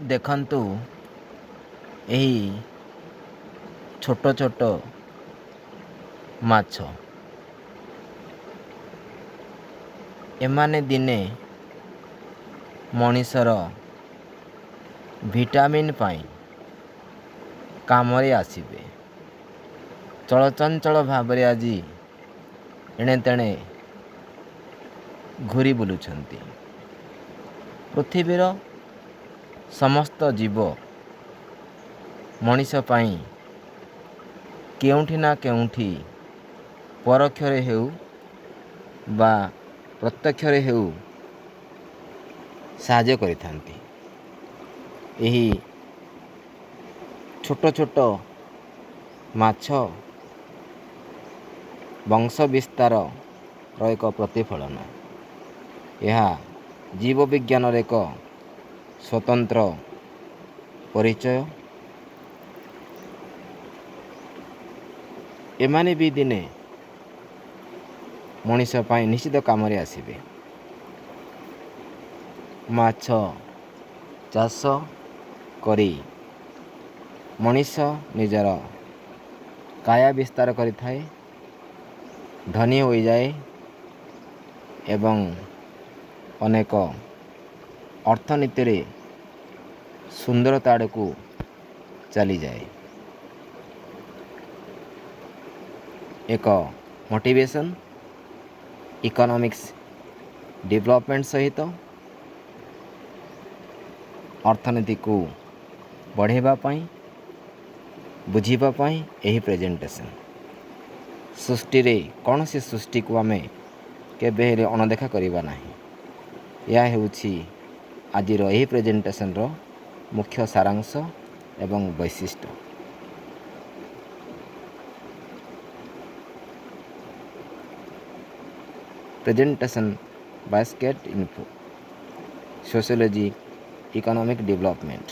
ଦେଖନ୍ତୁ ଏହି ଛୋଟ ଛୋଟ ମାଛ, ଏମାନେ ଦିନେ ମଣିଷର ଭିଟାମିନ୍ ପାଇଁ କାମରେ ଆସିବେ। ଚଳଚଞ୍ଚଳ ଭାବରେ ଆଜି ଏଣେ ତେଣେ ଘୁରି ବୁଲୁଛନ୍ତି। ପୃଥିବୀର ସମସ୍ତ ଜୀବ ମଣିଷ ପାଇଁ କେଉଁଠି ନା କେଉଁଠି ପରୋକ୍ଷରେ ହେଉ ବା ପ୍ରତ୍ୟକ୍ଷରେ ହେଉ ସାହାଯ୍ୟ କରିଥାନ୍ତି। ଏହି ଛୋଟ ଛୋଟ ମାଛ ବଂଶ ବିସ୍ତାରର ଏକ ପ୍ରତିଫଳନ। ଏହା ଜୀବବିଜ୍ଞାନର ଏକ ସ୍ୱତନ୍ତ୍ର ପରିଚୟ। ଏମାନେ ବି ଦିନେ ମଣିଷ ପାଇଁ ନିଶ୍ଚିତ କାମରେ ଆସିବେ। ମାଛ ଚାଷ କରି ମଣିଷ ନିଜର କାୟା ବିସ୍ତାର କରିଥାଏ, ଧନୀ ହୋଇଯାଏ ଏବଂ ଅନେକ ଅର୍ଥନୀତିରେ ସୁନ୍ଦରତା ଆଡ଼କୁ ଚାଲିଯାଏ। ଏକ ମୋଟିଭେସନ୍ ଇକୋନୋମିକ୍ସ ଡେଭଲପମେଣ୍ଟ ସହିତ ଅର୍ଥନୀତିକୁ ବଢ଼ାଇବା ପାଇଁ ବୁଝିବା ପାଇଁ ଏହି ପ୍ରେଜେଣ୍ଟେସନ୍। ସୃଷ୍ଟିରେ କୌଣସି ସୃଷ୍ଟିକୁ ଆମେ କେବେ ହେଲେ ଅଣଦେଖା କରିବା ନାହିଁ। ଏହା ହେଉଛି ଆଜିର ଏହି ପ୍ରେଜେଣ୍ଟେସନ୍ର ମୁଖ୍ୟ ସାରାଂଶ ଏବଂ ବୈଶିଷ୍ଟ୍ୟ। ପ୍ରେଜେଣ୍ଟେସନ୍ ବାସ୍କେଟ୍ ଇନଫo, Sociology, Economic Development।